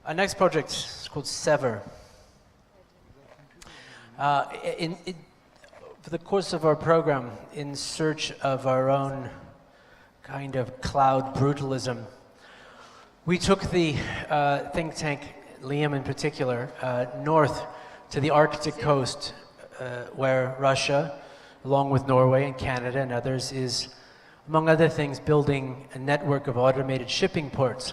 Our next project is called SEVER. For the course of our program, in search of our own kind of cloud brutalism, we took the think tank, Liam in particular, north to the Arctic coast, where Russia, along with Norway and Canada and others, is, among other things, building a network of automated shipping ports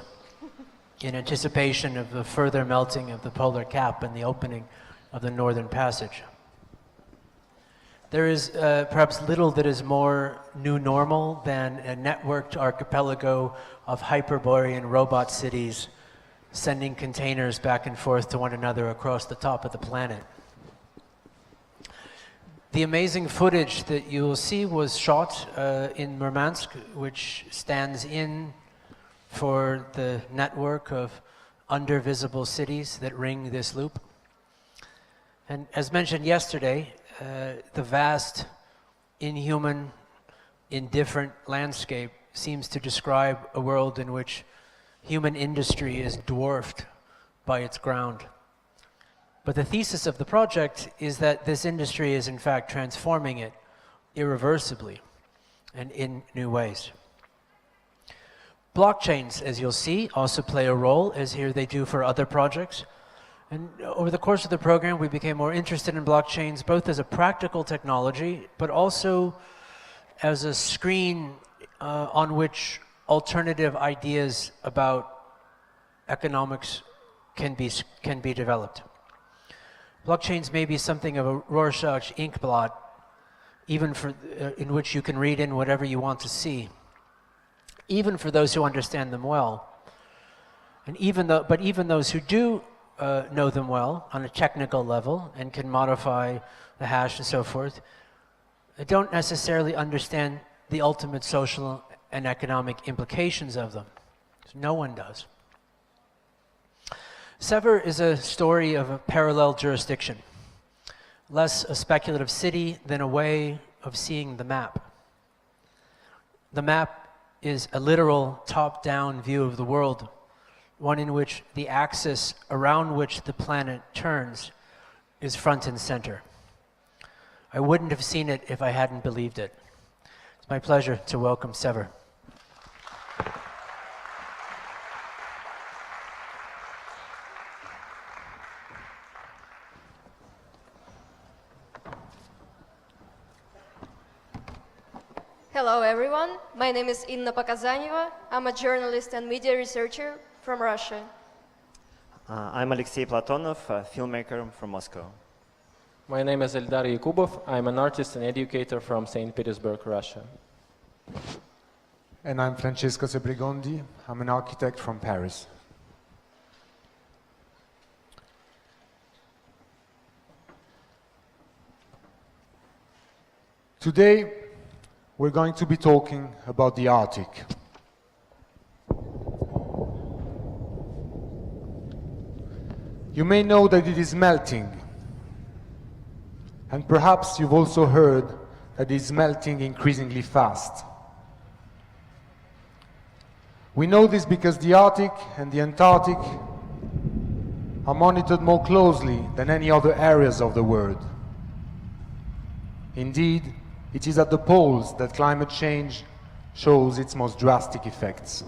in anticipation of the further melting of the polar cap and the opening of the Northern Passage. There is perhaps little that is more new normal than a networked archipelago of Hyperborean robot cities sending containers back and forth to one another across the top of the planet. The amazing footage that you will see was shot in Murmansk, which stands in for the network of under-visible cities that ring this loop. And as mentioned yesterday, the vast, inhuman, indifferent landscape seems to describe a world in which human industry is dwarfed by its ground. But the thesis of the project is that this industry is in fact transforming it irreversibly and in new ways. Blockchains, as you'll see, also play a role, as here they do for other projects. And over the course of the program, we became more interested in blockchains, both as a practical technology, but also as a screen on which alternative ideas about economics can be developed. Blockchains may be something of a Rorschach inkblot, even for in which you can read in whatever you want to see, even for those who understand them well. And even those who do know them well on a technical level and can modify the hash and so forth, don't necessarily understand the ultimate social and economic implications of them. No one does. SEVER is a story of a parallel jurisdiction, less a speculative city than a way of seeing the map. The map is a literal top-down view of the world, one in which the axis around which the planet turns is front and center. I wouldn't have seen it if I hadn't believed it. It's my pleasure to welcome SEVER. Hello everyone, my name is Inna Pakazaneva. I'm a journalist and media researcher from Russia. I'm Alexey Platonov, a filmmaker from Moscow. My name is Eldar Yakubov. I'm an artist and educator from St. Petersburg, Russia. And I'm Francesco Sebrigondi. I'm an architect from Paris. Today, we're going to be talking about the Arctic. You may know that it is melting, and perhaps you've also heard that it is melting increasingly fast. We know this because the Arctic and the Antarctic are monitored more closely than any other areas of the world. Indeed, it is at the poles that climate change shows its most drastic effects.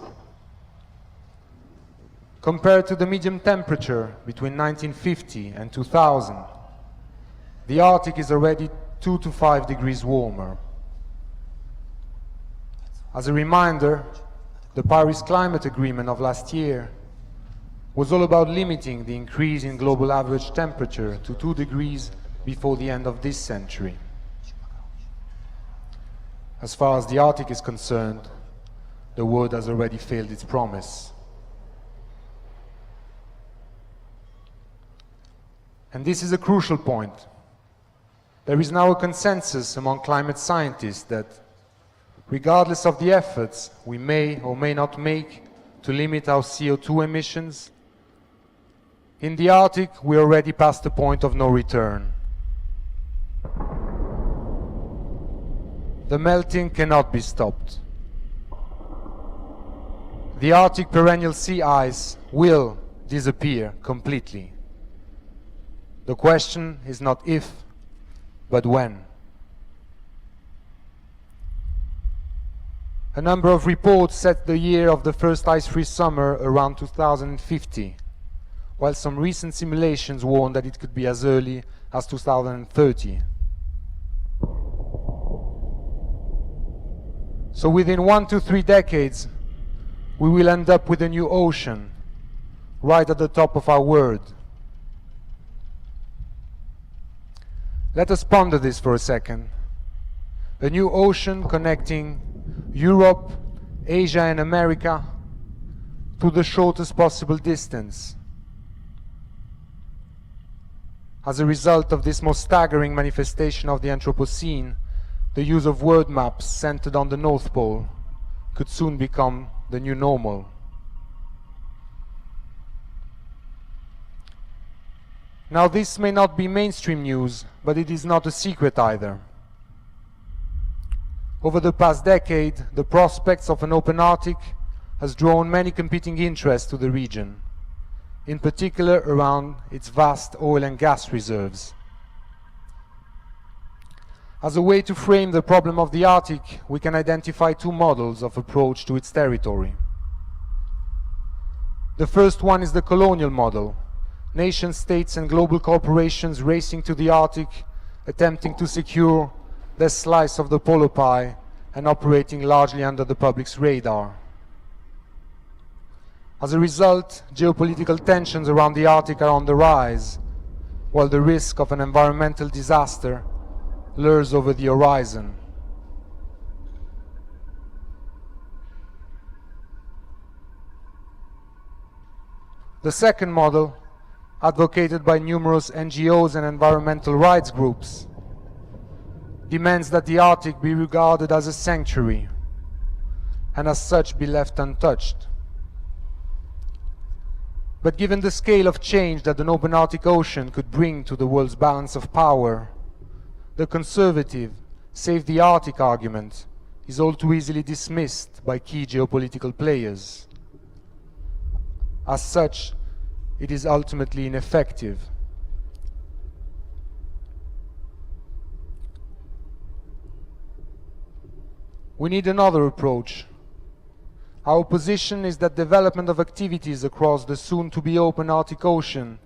Compared to the medium temperature between 1950 and 2000, the Arctic is already 2 to 5 degrees warmer. As a reminder, the Paris Climate Agreement of last year was all about limiting the increase in global average temperature to 2 degrees before the end of this century. As far as the Arctic is concerned, the world has already failed its promise. And this is a crucial point. There is now a consensus among climate scientists that, regardless of the efforts we may or may not make to limit our CO2 emissions, in the Arctic we are already past the point of no return. The melting cannot be stopped. The Arctic perennial sea ice will, disappear completely. The question is not if, but when. A number of reports set the year of the first ice-free summer around 2050, while some recent simulations warn that it could be as early as 2030. So within 1 to 3 decades, we will end up with a new ocean, right at the top of our world. Let us ponder this for a second. A new ocean connecting Europe, Asia and America to the shortest possible distance. As a result of this most staggering manifestation of the Anthropocene, the use of world maps centered on the North Pole could soon become the new normal. Now, this may not be mainstream news, but it is not a secret either. Over the past decade, the prospects of an open Arctic has drawn many competing interests to the region, in particular around its vast oil and gas reserves. As a way to frame the problem of the Arctic, we can identify 2 models of approach to its territory. The first one is the colonial model, nation states and global corporations racing to the Arctic, attempting to secure their slice of the polar pie and operating largely under the public's radar. As a result, geopolitical tensions around the Arctic are on the rise, while the risk of an environmental disaster lures over the horizon. The second model, advocated by numerous NGOs and environmental rights groups, demands that the Arctic be regarded as a sanctuary and as such be left untouched. But given the scale of change that an open Arctic Ocean could bring to the world's balance of power, the conservative save the Arctic argument is all too easily dismissed by key geopolitical players. As such, it is ultimately ineffective. We need another approach. Our position is that development of activities across the soon-to-be open Arctic Ocean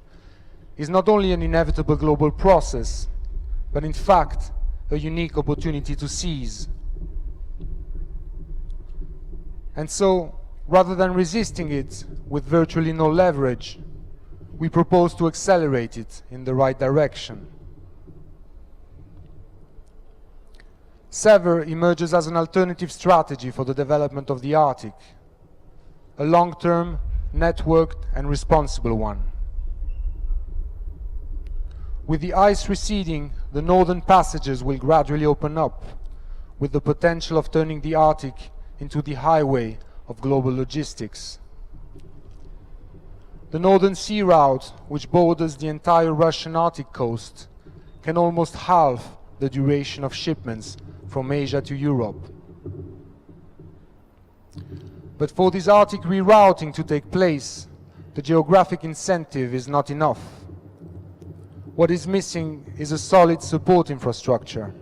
is not only an inevitable global process, but in fact a unique opportunity to seize. And so, rather than resisting it with virtually no leverage, we propose to accelerate it in the right direction. SEVER emerges as an alternative strategy for the development of the Arctic, a long-term, networked and responsible one. With the ice receding, the northern passages will gradually open up, with the potential of turning the Arctic into the highway of global logistics. The Northern Sea Route, which borders the entire Russian Arctic coast, can almost halve the duration of shipments from Asia to Europe. But for this Arctic rerouting to take place, the geographic incentive is not enough. What is missing is a solid support infrastructure.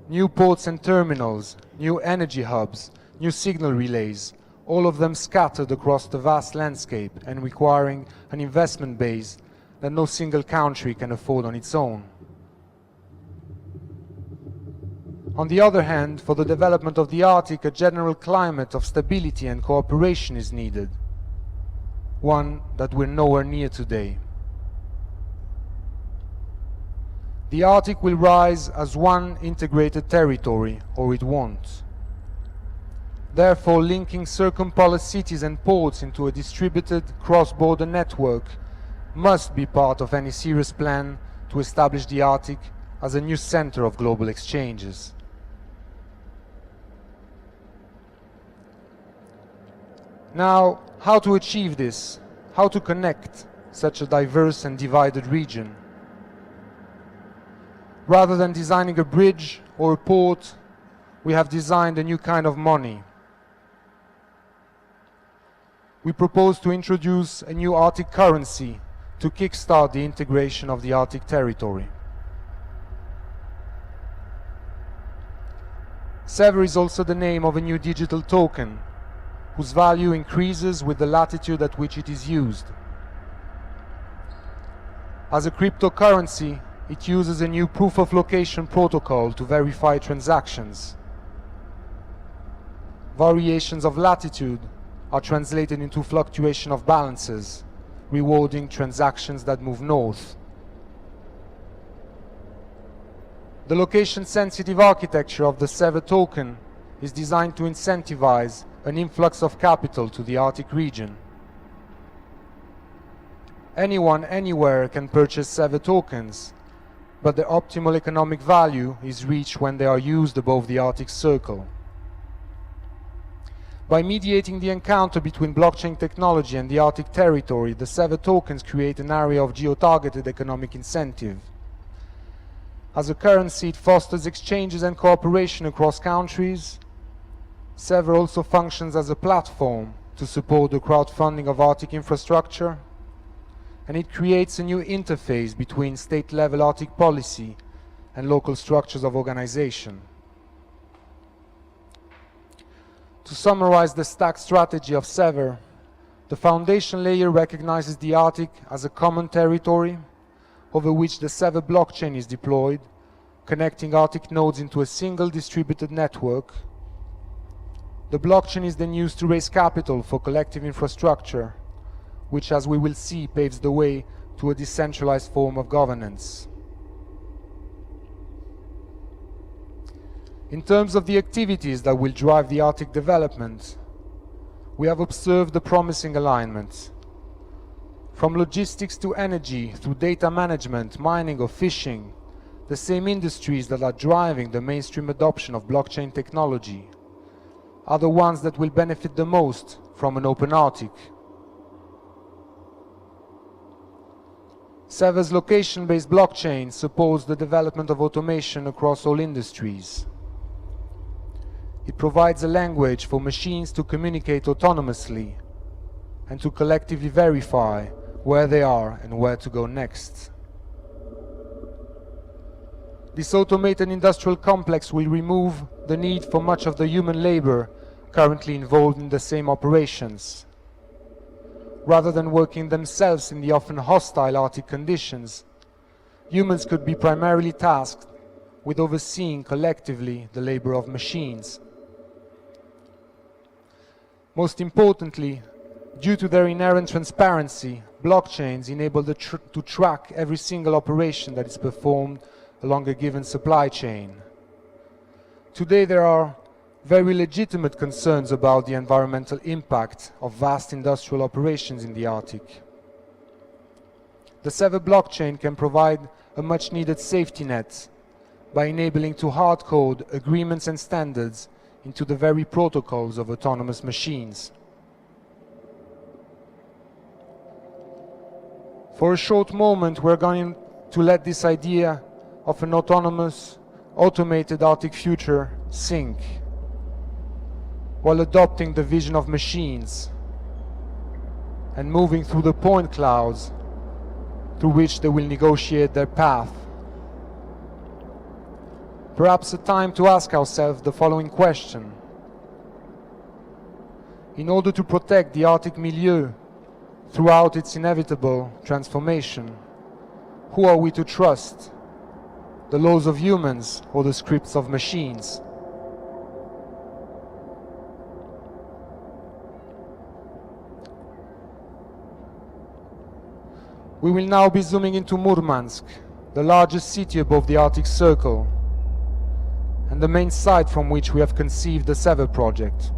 New ports and terminals, new energy hubs, new signal relays, all of them scattered across the vast landscape and requiring an investment base that no single country can afford on its own. On the other hand, for the development of the Arctic, a general climate of stability and cooperation is needed, one that we're nowhere near today. The Arctic will rise as one integrated territory, or it won't. Therefore, linking circumpolar cities and ports into a distributed cross-border network must be part of any serious plan to establish the Arctic as a new center of global exchanges. Now, how to achieve this? How to connect such a diverse and divided region? Rather than designing a bridge or a port, we have designed a new kind of money. we propose to introduce a new Arctic currency to kickstart the integration of the Arctic territory. SEVER is also the name of a new digital token, whose value increases with the latitude at which it is used. As a cryptocurrency, it uses a new proof of location protocol to verify transactions. Variations of latitude are translated into fluctuation of balances, rewarding transactions that move north. The location-sensitive architecture of the SEVER token is designed to incentivize an influx of capital to the Arctic region. Anyone, anywhere can purchase SEVER tokens, but their optimal economic value is reached when they are used above the Arctic Circle. By mediating the encounter between blockchain technology and the Arctic territory, the SEVER tokens create an area of geo-targeted economic incentive. As a currency, it fosters exchanges and cooperation across countries. SEVER also functions as a platform to support the crowdfunding of Arctic infrastructure, and it creates a new interface between state-level Arctic policy and local structures of organization. To summarize the stack strategy of SEVER, the foundation layer recognizes the Arctic as a common territory over which the SEVER blockchain is deployed, connecting Arctic nodes into a single distributed network. The blockchain is then used to raise capital for collective infrastructure, which, as we will see, paves the way to a decentralized form of governance. In terms of the activities that will drive the Arctic development, we have observed a promising alignment. From logistics to energy, through data management, mining or fishing, the same industries that are driving the mainstream adoption of blockchain technology are the ones that will benefit the most from an open Arctic. SEVER's location-based blockchain supports the development of automation across all industries. It provides a language for machines to communicate autonomously and to collectively verify where they are and where to go next. This automated industrial complex will remove the need for much of the human labor currently involved in the same operations. Rather than working themselves in the often hostile Arctic conditions, humans could be primarily tasked with overseeing collectively the labor of machines. Most importantly, due to their inherent transparency, blockchains enable to track every single operation that is performed along a given supply chain. Today there are very legitimate concerns about the environmental impact of vast industrial operations in the Arctic. The SEVER blockchain can provide a much-needed safety net by enabling to hard-code agreements and standards into the very protocols of autonomous machines. For a short moment, we're going to let this idea of an autonomous, automated Arctic future sink, while adopting the vision of machines and moving through the point clouds through which they will negotiate their path. Perhaps a time to ask ourselves the following question. In order to protect the Arctic milieu throughout its inevitable transformation, who are we to trust? The laws of humans or the scripts of machines? We will now be zooming into Murmansk, the largest city above the Arctic Circle, and the main site from which we have conceived the SEVER project.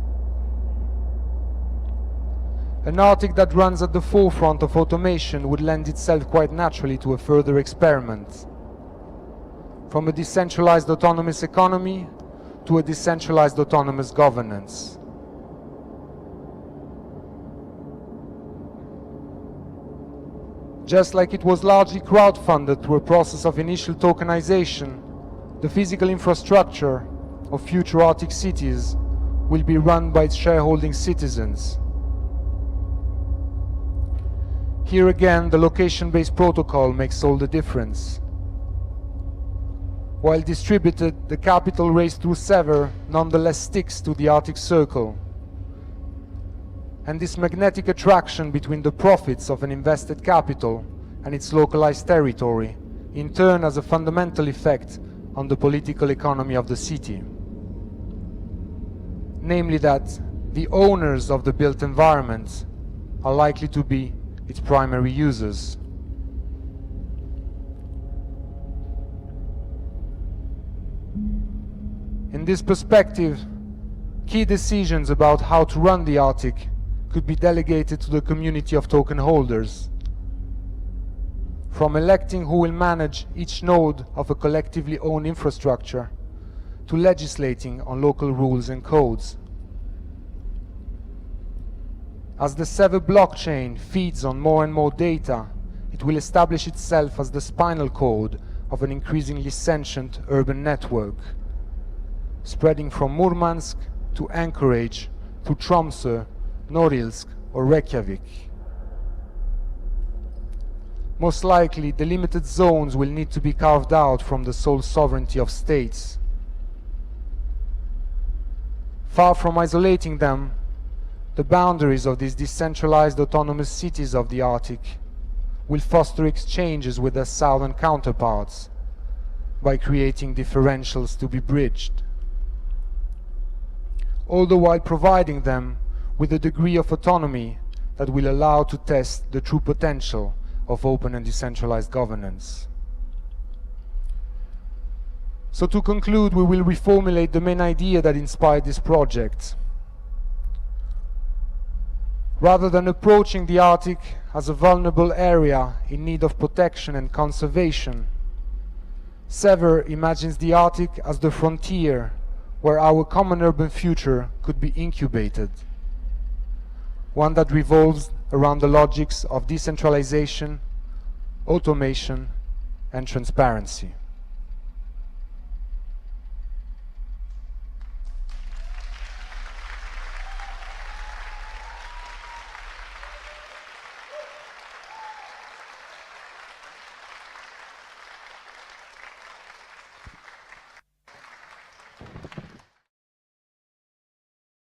An Arctic that runs at the forefront of automation would lend itself quite naturally to a further experiment. From a decentralized autonomous economy to a decentralized autonomous governance. Just like it was largely crowdfunded through a process of initial tokenization, the physical infrastructure of future Arctic cities will be run by its shareholding citizens. Here again, the location-based protocol makes all the difference. While distributed, the capital raised through SEVER nonetheless sticks to the Arctic Circle. And this magnetic attraction between the profits of an invested capital and its localized territory in turn has a fundamental effect on the political economy of the city. Namely that the owners of the built environment are likely to be its primary users. In this perspective, key decisions about how to run the Arctic could be delegated to the community of token holders. From electing who will manage each node of a collectively owned infrastructure, to legislating on local rules and codes. As the SEVER blockchain feeds on more and more data, it will establish itself as the spinal cord of an increasingly sentient urban network, spreading from Murmansk to Anchorage, to Tromsø, Norilsk or Reykjavik. Most likely, delimited zones will need to be carved out from the sole sovereignty of states. Far from isolating them, the boundaries of these decentralized autonomous cities of the Arctic will foster exchanges with their southern counterparts by creating differentials to be bridged, all the while providing them with a degree of autonomy that will allow to test the true potential of open and decentralized governance. So to conclude, we will reformulate the main idea that inspired this project. Rather than approaching the Arctic as a vulnerable area in need of protection and conservation, SEVER imagines the Arctic as the frontier where our common urban future could be incubated, one that revolves around the logics of decentralization, automation, and transparency.